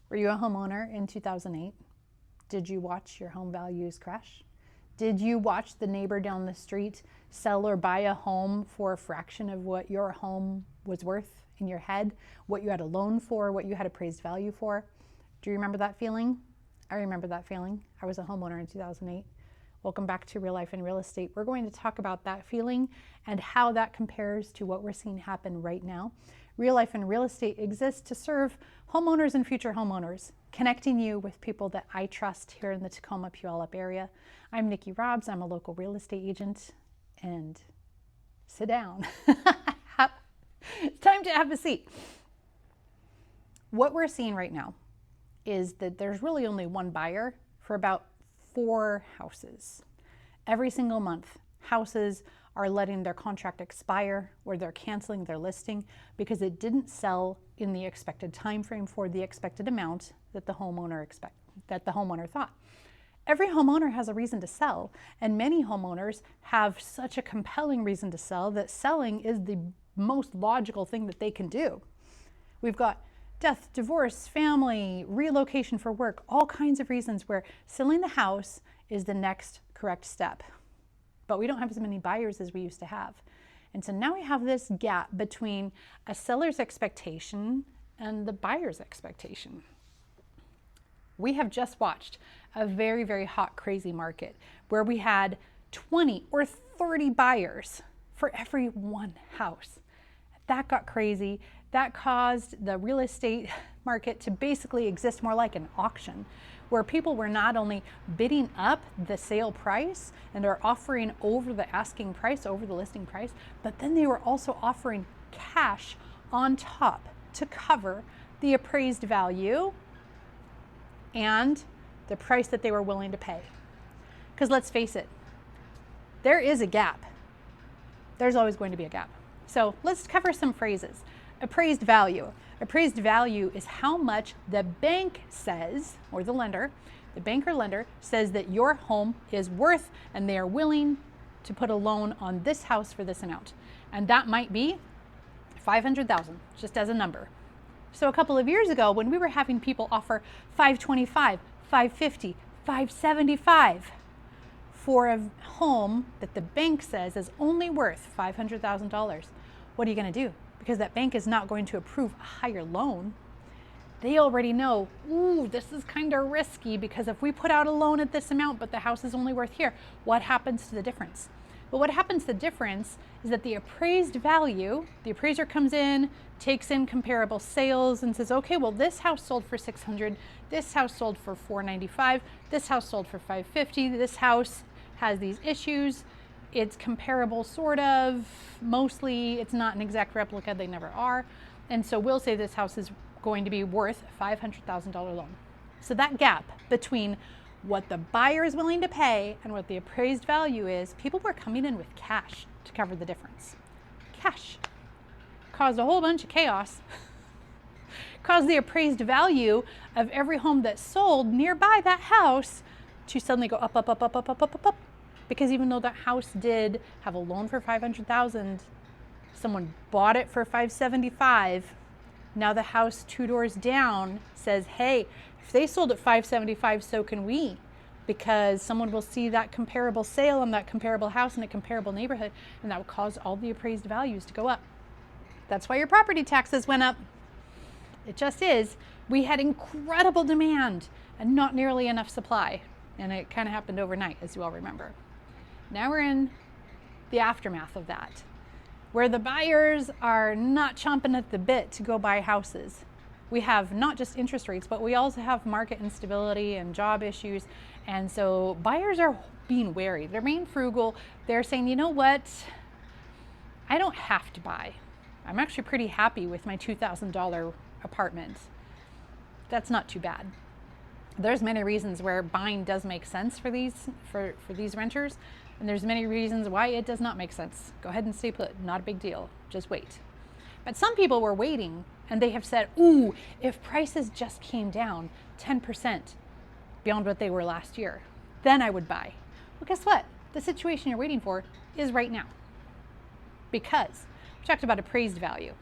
Were you a homeowner in 2008? Did you watch your home values crash? Did you watch the neighbor down the street sell or buy a home for a fraction of what your home was worth in your head, what you had a loan for, what you had appraised value for? Do you remember that feeling? I remember that feeling. I was a homeowner in 2008. Welcome back to Real Life and Real Estate. We're going to talk about that feeling and how that compares to what we're seeing happen right now. Real Life and Real Estate exists to serve homeowners and future homeowners, connecting you with people that I trust here in the Tacoma Puyallup area. I'm Nickie Robbs. I'm a local real estate agent. And sit down. It's time to have a seat. What we're seeing right now is that there's really only one buyer for about 4 houses. Every single month, houses are letting their contract expire or they're canceling their listing because it didn't sell in the expected time frame for the expected amount that the homeowner thought. Every homeowner has a reason to sell, and many homeowners have such a compelling reason to sell that selling is the most logical thing that they can do. We've got death, divorce, family, relocation for work, all kinds of reasons where selling the house is the next correct step. But we don't have as many buyers as we used to have. And so now we have this gap between a seller's expectation and the buyer's expectation. We have just watched a very, very hot, crazy market where we had 20 or 30 buyers for every one house. That got crazy. That caused the real estate market to basically exist more like an auction, where people were not only bidding up the sale price and are offering over the asking price, over the listing price, but then they were also offering cash on top to cover the appraised value and the price that they were willing to pay. Because let's face it, there is a gap. There's always going to be a gap. So let's cover some phrases. Appraised value. Appraised value is how much the bank says, or the lender, the bank or lender says that your home is worth, and they are willing to put a loan on this house for this amount. And that might be $500,000, just as a number. So a couple of years ago, when we were having people offer $525,000, $550,000, $575,000 for a home that the bank says is only worth $500,000, what are you going to do? Because that bank is not going to approve a higher loan. They already know, ooh, this is kind of risky because if we put out a loan at this amount, but the house is only worth here, what happens to the difference? But what happens to the difference is that the appraised value, the appraiser comes in, takes in comparable sales and says, okay, well, this house sold for $600, this house sold for $495, this house sold for $550, this house has these issues. It's comparable, sort of, mostly. It's not an exact replica, they never are. And so we'll say this house is going to be worth a $500,000 loan. So that gap between what the buyer is willing to pay and what the appraised value is, people were coming in with cash to cover the difference. Cash caused a whole bunch of chaos. Caused the appraised value of every home that sold nearby that house to suddenly go up, up, up, up, up, up, up, up, up. Because even though that house did have a loan for $500,000, someone bought it for $575,000. Now the house 2 doors down says, hey, if they sold at $575,000, so can we. Because someone will see that comparable sale on that comparable house in a comparable neighborhood, and that will cause all the appraised values to go up. That's why your property taxes went up. It just is. We had incredible demand and not nearly enough supply. And it kind of happened overnight, as you all remember. Now we're in the aftermath of that, where the buyers are not chomping at the bit to go buy houses. We have not just interest rates, but we also have market instability and job issues. And so buyers are being wary. They're being frugal. They're saying, you know what? I don't have to buy. I'm actually pretty happy with my $2,000 apartment. That's not too bad. There's many reasons where buying does make sense for these renters, and there's many reasons why it does not make sense. Go ahead and stay put, not a big deal, just wait. But some people were waiting, and they have said, ooh, if prices just came down 10% beyond what they were last year, then I would buy. Well, guess what? The situation you're waiting for is right now. Because we talked about appraised value.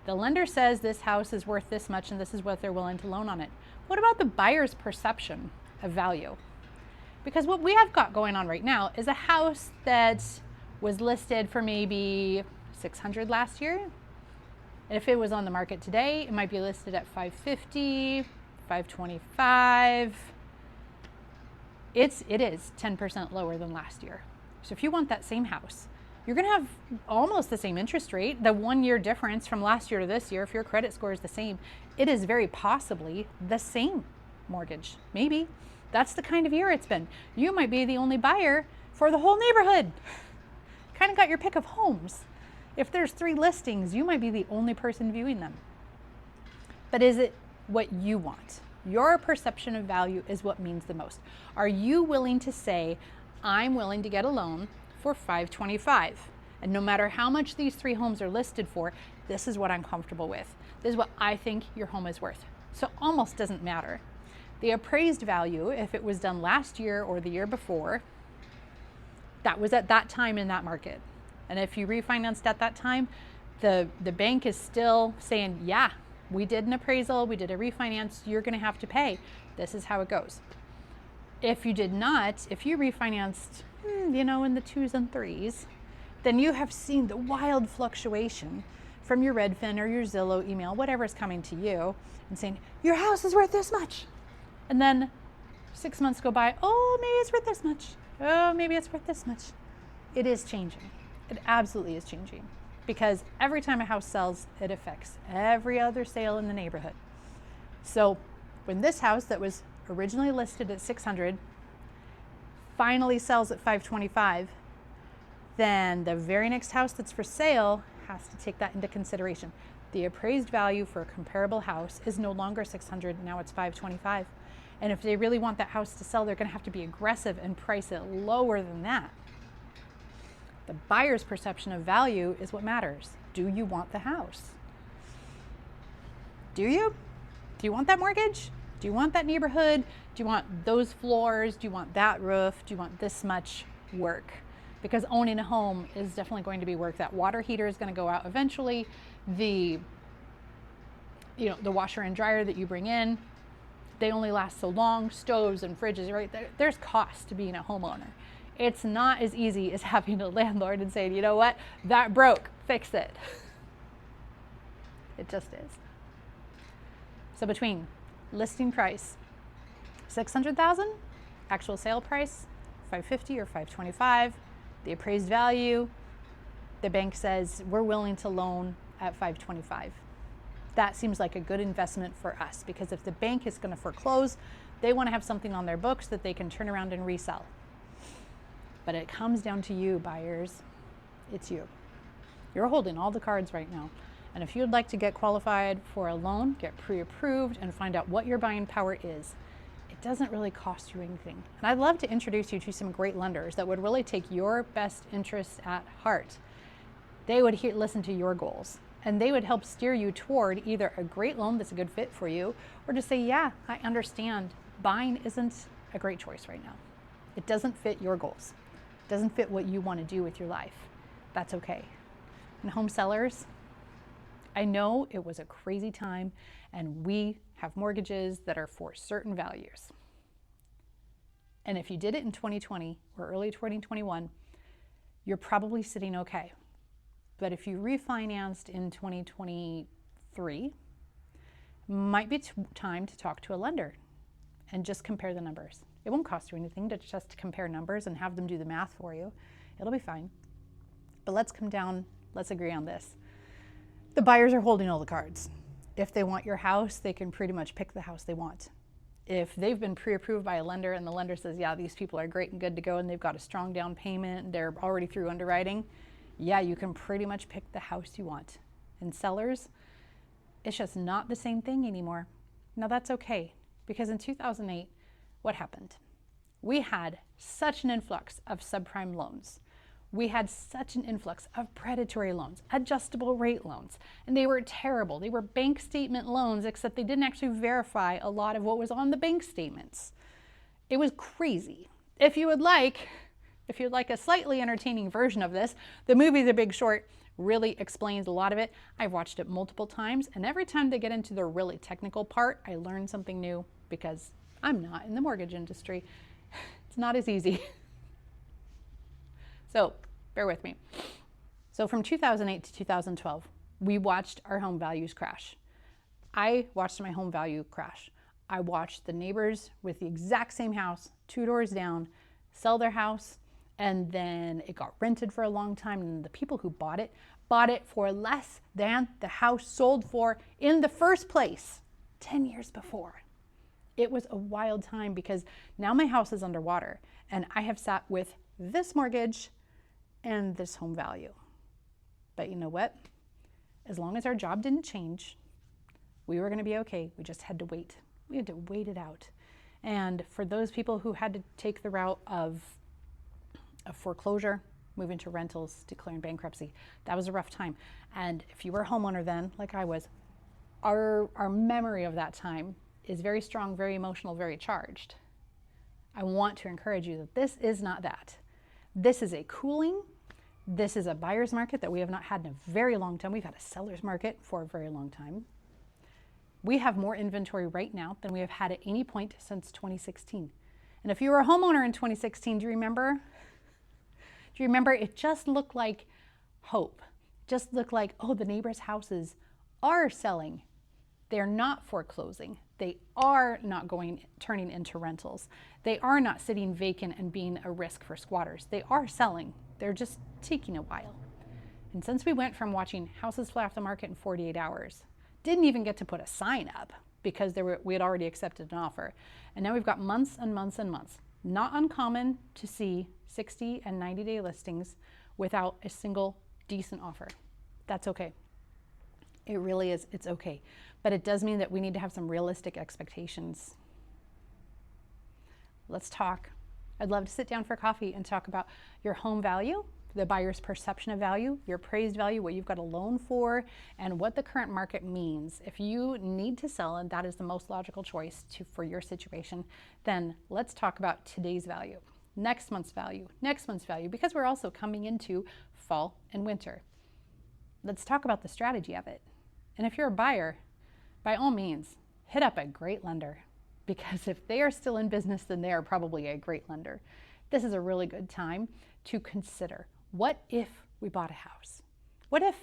The lender says this house is worth this much and this is what they're willing to loan on it. What about the buyer's perception of value? Because what we have got going on right now is a house that was listed for maybe $600 last year. And if it was on the market today, it might be listed at $550, $525. It is 10% lower than last year. So if you want that same house, you're going to have almost the same interest rate. The 1 year difference from last year to this year, if your credit score is the same, it is very possibly the same mortgage. Maybe. That's the kind of year it's been. You might be the only buyer for the whole neighborhood. Kind of got your pick of homes. If there's 3 listings, you might be the only person viewing them. But is it what you want? Your perception of value is what means the most. Are you willing to say, I'm willing to get a loan for $525, and no matter how much these 3 homes are listed for, this is what I'm comfortable with. This is what I think your home is worth. So almost doesn't matter. The appraised value, if it was done last year or the year before, that was at that time in that market. And if you refinanced at that time, the bank is still saying, yeah, we did an appraisal, we did a refinance, you're gonna have to pay. This is how it goes. If you did not, if you refinanced, in the 2s and 3s, then you have seen the wild fluctuation from your Redfin or your Zillow email, whatever is coming to you, and saying, your house is worth this much. And then 6 months go by, oh, maybe it's worth this much. Oh, maybe it's worth this much. It is changing. It absolutely is changing. Because every time a house sells, it affects every other sale in the neighborhood. So when this house that was originally listed at $600 finally sells at $525, then the very next house that's for sale has to take that into consideration. The appraised value for a comparable house is no longer $600, now it's $525. And if they really want that house to sell, they're going to have to be aggressive and price it lower than that. The buyer's perception of value is what matters. Do you want the house? Do you? Do you want that mortgage? Do you want that neighborhood? Do you want those floors? Do you want that roof? Do you want this much work? Because owning a home is definitely going to be work. That water heater is going to go out eventually. The washer and dryer that you bring in, they only last so long. Stoves and fridges, right? There's cost to being a homeowner. It's not as easy as having a landlord and saying, you know what, that broke, fix it. It just is. So between listing price, $600,000, actual sale price, $550 or $525, the appraised value, the bank says we're willing to loan at $525. That seems like a good investment for us, because if the bank is going to foreclose, they want to have something on their books that they can turn around and resell. But it comes down to you, buyers. It's you. You're holding all the cards right now. And if you'd like to get qualified for a loan, get pre-approved, and find out what your buying power is, it doesn't really cost you anything. And I'd love to introduce you to some great lenders that would really take your best interests at heart. They would listen to your goals, and they would help steer you toward either a great loan that's a good fit for you, or to say, yeah, I understand buying isn't a great choice right now. It doesn't fit your goals. It doesn't fit what you want to do with your life. That's okay. And home sellers, I know it was a crazy time, and we have mortgages that are for certain values. And if you did it in 2020 or early 2021, you're probably sitting okay. But if you refinanced in 2023, might be time to talk to a lender and just compare the numbers. It won't cost you anything to just compare numbers and have them do the math for you. It'll be fine. But let's come down, let's agree on this. The buyers are holding all the cards. If they want your house, they can pretty much pick the house they want. If they've been pre-approved by a lender and the lender says, yeah, these people are great and good to go and they've got a strong down payment and they're already through underwriting, yeah, you can pretty much pick the house you want. And sellers, it's just not the same thing anymore. Now that's okay, because in 2008, what happened? We had such an influx of subprime loans. We had such an influx of predatory loans, adjustable rate loans, and they were terrible. They were bank statement loans, except they didn't actually verify a lot of what was on the bank statements. It was crazy. If you'd like a slightly entertaining version of this, the movie The Big Short really explains a lot of it. I've watched it multiple times, and every time they get into the really technical part, I learn something new because I'm not in the mortgage industry. It's not as easy. So bear with me. So from 2008 to 2012, we watched our home values crash. I watched my home value crash. I watched the neighbors with the exact same house, 2 doors down, sell their house, and then it got rented for a long time, and the people who bought it for less than the house sold for in the first place 10 years before. It was a wild time because now my house is underwater, and I have sat with this mortgage and this home value. But you know what? As long as our job didn't change, we were going to be okay. We just had to wait. We had to wait it out. And for those people who had to take the route of foreclosure, move into rentals, declaring bankruptcy, that was a rough time. And if you were a homeowner then, like I was, our memory of that time is very strong, very emotional, very charged. I want to encourage you that this is not that. This is a cooling. This is a buyer's market that we have not had in a very long time. We've had a seller's market for a very long time. We have more inventory right now than we have had at any point since 2016. And if you were a homeowner in 2016, do you remember? Do you remember? It just looked like hope. It just looked like, oh, the neighbors' houses are selling. They're not foreclosing. They are not turning into rentals. They are not sitting vacant and being a risk for squatters. They are selling. They're just taking a while. And since we went from watching houses fly off the market in 48 hours, didn't even get to put a sign up because we had already accepted an offer. And now we've got months and months and months. Not uncommon to see 60 and 90-day listings without a single decent offer. That's okay. It really is. It's okay. But it does mean that we need to have some realistic expectations. Let's talk. I'd love to sit down for coffee and talk about your home value, the buyer's perception of value, your appraised value, what you've got a loan for, and what the current market means. If you need to sell and that is the most logical choice for your situation, then let's talk about today's value, next month's value, because we're also coming into fall and winter. Let's talk about the strategy of it. And if you're a buyer, by all means, hit up a great lender, because if they are still in business, then they are probably a great lender. This is a really good time to consider, what if we bought a house? What if?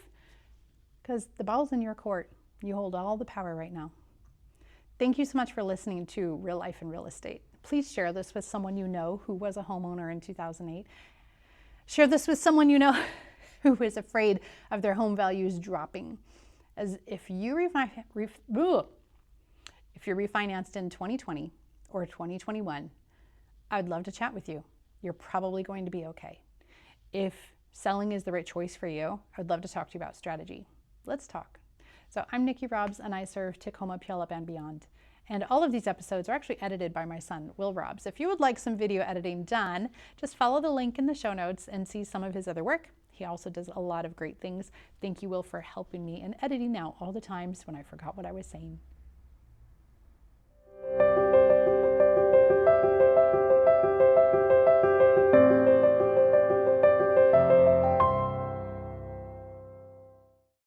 Because the ball's in your court. You hold all the power right now. Thank you so much for listening to Real Life and Real Estate. Please share this with someone you know who was a homeowner in 2008. Share this with someone you know who is afraid of their home values dropping. As if you refinanced in 2020 or 2021, I'd love to chat with you. You're probably going to be okay. If selling is the right choice for you, I'd love to talk to you about strategy. Let's talk. So I'm Nickie Robbs, and I serve Tacoma, Puyallup, and beyond. And all of these episodes are actually edited by my son, Will Robbs. If you would like some video editing done, just follow the link in the show notes and see some of his other work. He also does a lot of great things. Thank you, Will, for helping me in editing out all the times when I forgot what I was saying.